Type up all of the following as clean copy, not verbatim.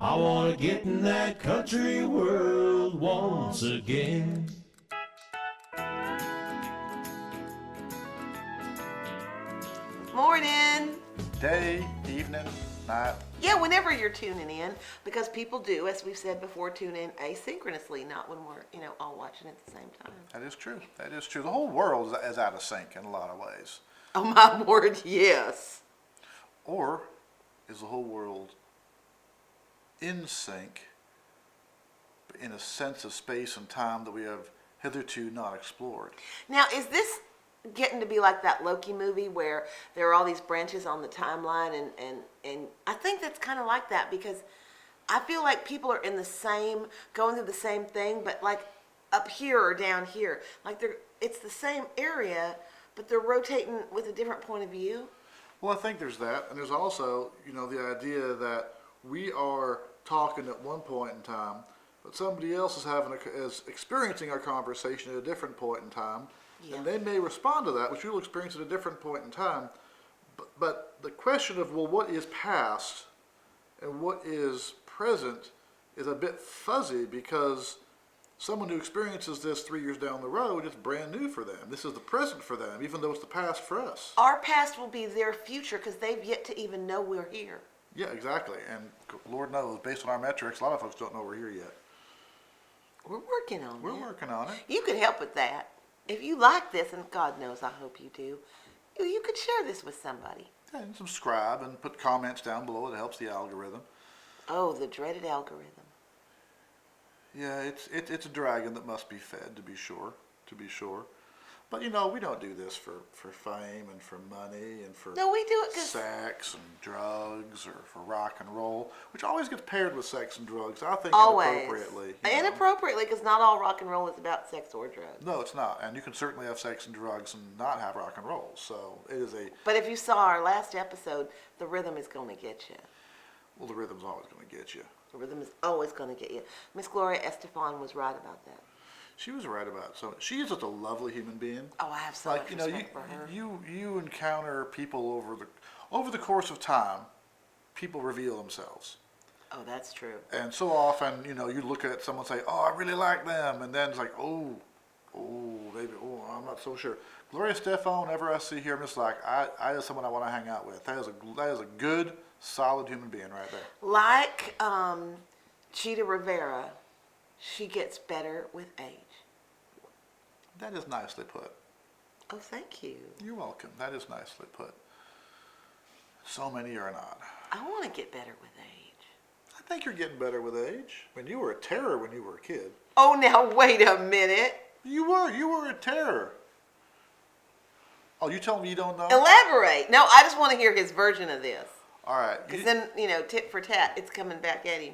I wanna get in that country world once again. Morning. Day, evening, night. Yeah, whenever you're tuning in, because people do, as we've said before, tune in asynchronously, not when we're, all watching at the same time. That is true. That is true. The whole world is out of sync in a lot of ways. Oh my word, yes. Or is the whole world in sync, but in a sense of space and time that we have hitherto not explored? Now, is this getting to be like that Loki movie where there are all these branches on the timeline, and I think that's kind of like that, because I feel like people are in the same, going through the same thing, but like up here or down here. Like it's the same area, but they're rotating with a different point of view. Well, I think there's that, and there's also, the idea that we are talking at one point in time, but somebody else is experiencing our conversation at a different point in time, Yeah. and they may respond to that, which we will experience at a different point in time. But the question of, well, what is past and what is present is a bit fuzzy, because someone who experiences this 3 years down the road, it's brand new for them. This is the present for them, even though it's the past for us. Our past will be their future because they've yet to even know we're here. Yeah, exactly. And Lord knows, based on our metrics, a lot of folks don't know we're here yet. We're working on it. We're working on it. You could help with that. If you like this, and God knows I hope you do, you could share this with somebody. And subscribe and put comments down below. It helps the algorithm. Oh, the dreaded algorithm. Yeah, it's a dragon that must be fed, to be sure. But we don't do this for fame and for money and for No, we do it because sex and drugs or for rock and roll, which always gets paired with sex and drugs. I think always inappropriately. inappropriately, because not all rock and roll is about sex or drugs. No, it's not. And you can certainly have sex and drugs and not have rock and roll. So it is a. But if you saw our last episode, the rhythm is going to get you. Well, the rhythm's always going to get you. The rhythm is always going to get you. Miss Gloria Estefan was right about that. She was right about it. So she is just a lovely human being. Oh, I have so much respect for her. You encounter people over the course of time. People reveal themselves. Oh, that's true. And so often, you look at someone and say, "Oh, I really like them," and then it's like, maybe, I'm not so sure. Gloria Estefan, whenever I see her, I'm just like, I is someone I want to hang out with. That is a good, solid human being right there. Like Cheetah Rivera, she gets better with age. That is nicely put. Oh, thank you. You're welcome. That is nicely put. So many are not. I want to get better with age. I think you're getting better with age. I mean, you were a terror when you were a kid. Oh, now wait a minute. You were a terror. Oh, you telling me you don't know? Elaborate. No, I just want to hear his version of this. All right. Because then, tit for tat, it's coming back at him.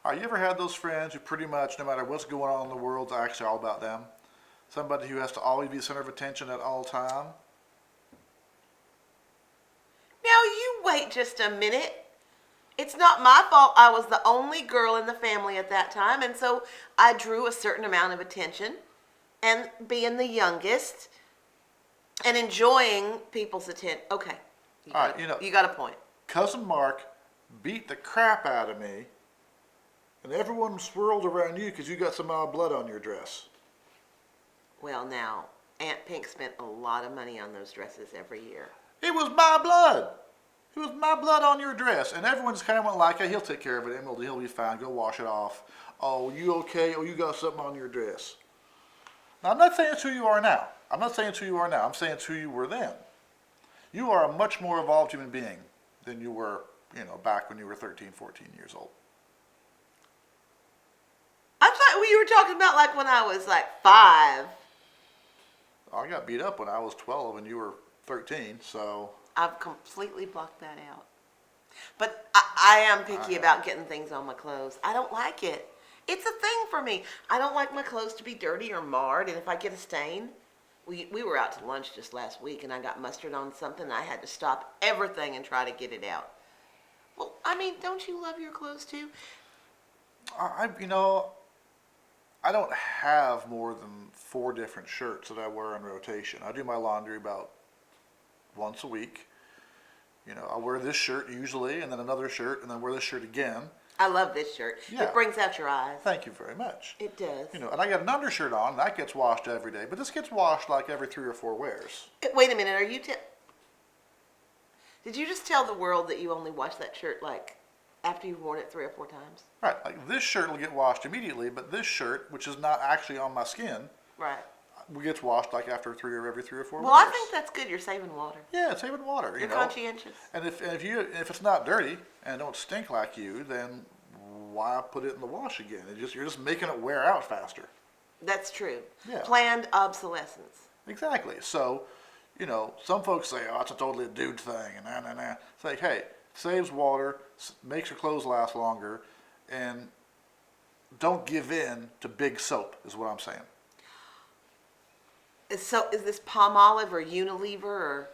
All right, you ever had those friends who pretty much, no matter what's going on in the world, it's actually all about them? Somebody who has to always be the center of attention at all time? Now, you wait just a minute. It's not my fault I was the only girl in the family at that time, and so I drew a certain amount of attention. And being the youngest and enjoying people's attention. Okay. You got a point. Cousin Mark beat the crap out of me, and everyone swirled around you because you got some odd blood on your dress. Well, now, Aunt Pink spent a lot of money on those dresses every year. It was my blood. It was my blood on your dress. And everyone just kind of went like, hey, he'll take care of it, Emerald. He'll be fine. Go wash it off. Oh, you okay? Oh, you got something on your dress. Now, I'm not saying it's who you are now. I'm saying it's who you were then. You are a much more evolved human being than you were, back when you were 13, 14 years old. I thought you were talking about like when I was like 5. I got beat up when I was 12 and you were 13, so. I've completely blocked that out. But I am picky about getting things on my clothes. I don't like it. It's a thing for me. I don't like my clothes to be dirty or marred, and if I get a stain, we were out to lunch just last week, and I got mustard on something, and I had to stop everything and try to get it out. Well, I mean, don't you love your clothes too? I don't have more than 4 different shirts that I wear in rotation. I do my laundry about once a week. You know, I wear this shirt usually, and then another shirt, and then wear this shirt again. I love this shirt. Yeah. It brings out your eyes. Thank you very much. It does. You know, and I got an undershirt on, and that gets washed every day, but this gets washed like every 3 or 4 wears. Wait a minute, are you did you just tell the world that you only wash that shirt like after you've worn it 3 or 4 times? Right, like this shirt will get washed immediately, but this shirt, which is not actually on my skin, Right. gets washed like after every 3 or 4 Well, wears. I think that's good. You're saving water. Yeah, it's saving water. You're know. conscientious. And if it's not dirty and don't stink like you, then why put it in the wash again? You're just making it wear out faster. That's true. Yeah. Planned obsolescence. Exactly. So, you know, some folks say, "Oh, it's totally a dude thing," and nah. It's like, hey, saves water, makes your clothes last longer, and don't give in to big soap. Is what I'm saying. So, is this Palmolive or Unilever or?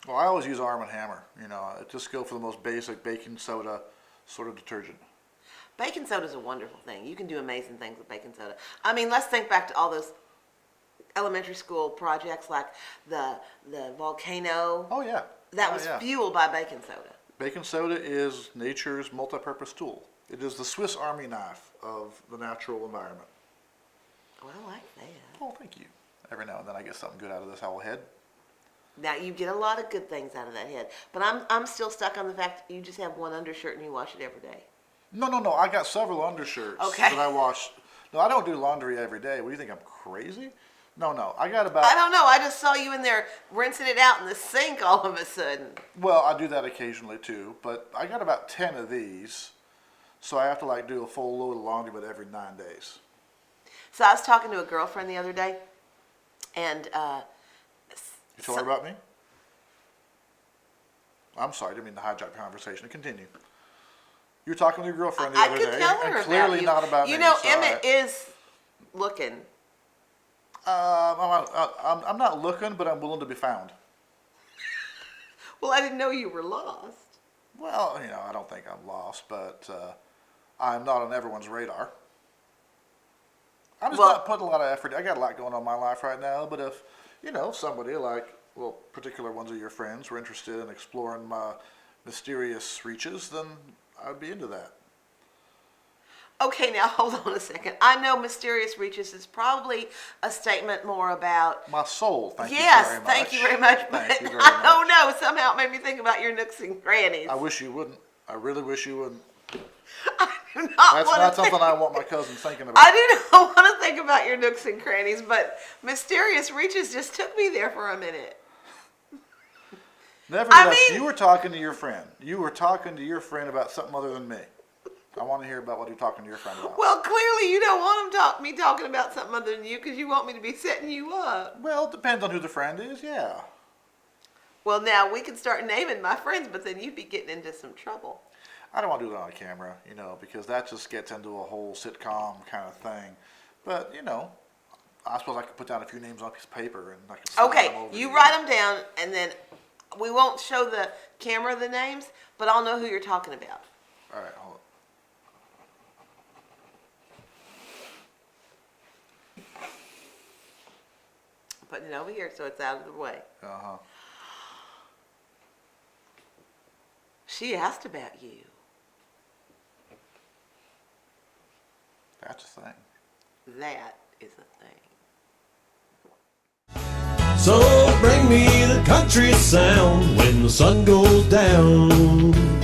Well, I always use Arm & Hammer. You know, I just go for the most basic baking soda sort of detergent. Baking soda is a wonderful thing. You can do amazing things with baking soda. I mean, let's think back to all those elementary school projects like the volcano. Oh yeah. That was fueled by baking soda. Baking soda is nature's multi-purpose tool. It is the Swiss Army knife of the natural environment. Oh, I like that. Oh, thank you. Every now and then I get something good out of this whole head. Now you get a lot of good things out of that head, but I'm still stuck on the fact that you just have one undershirt and you wash it every day. No. I got several undershirts that I wash. No, I don't do laundry every day. What do you think? I'm crazy? No. I got about. I don't know. I just saw you in there rinsing it out in the sink all of a sudden. Well, I do that occasionally too, but I got about 10 of these, so I have to like do a full load of laundry, but every 9 days. So I was talking to a girlfriend the other day, and You told her about me? I'm sorry, I didn't mean to hijack the conversation. Continue. You were talking to your girlfriend the I other could day, tell her and clearly about you. not about me. You know, so Emmett is looking. I'm not looking, but I'm willing to be found. Well, I didn't know you were lost. Well, you know, I don't think I'm lost, but I'm not on everyone's radar. I'm just not putting a lot of effort. I got a lot going on in my life right now, but if, you know, somebody like, well, particular ones of your friends were interested in exploring my mysterious reaches, then I'd be into that. Okay, now hold on a second. I know mysterious reaches is probably a statement more about My soul, thank you very much. Yes, thank you very much. But Thank you very I don't much. know. Somehow it made me think about your nooks and crannies. I wish you wouldn't. I really wish you wouldn't. I do not That's want not to something think, I want my cousin thinking about. I do not want to think about your nooks and crannies, but mysterious reaches just took me there for a minute. Nevertheless, you were talking to your friend. You were talking to your friend about something other than me. I want to hear about what you're talking to your friend about. Well, clearly you don't want me talking about something other than you because you want me to be setting you up. Well, it depends on who the friend is, yeah. Well, now we can start naming my friends, but then you'd be getting into some trouble. I don't want to do that on camera, you know, because that just gets into a whole sitcom kind of thing. But, you know, I suppose I could put down a few names on a piece of paper and I could slide them Okay, over you to write them down, and then we won't show the camera the names, but I'll know who you're talking about. All right, hold on. Putting it over here so it's out of the way. Uh-huh. She asked about you. That's a thing. That is a thing. So bring me the country sound when the sun goes down.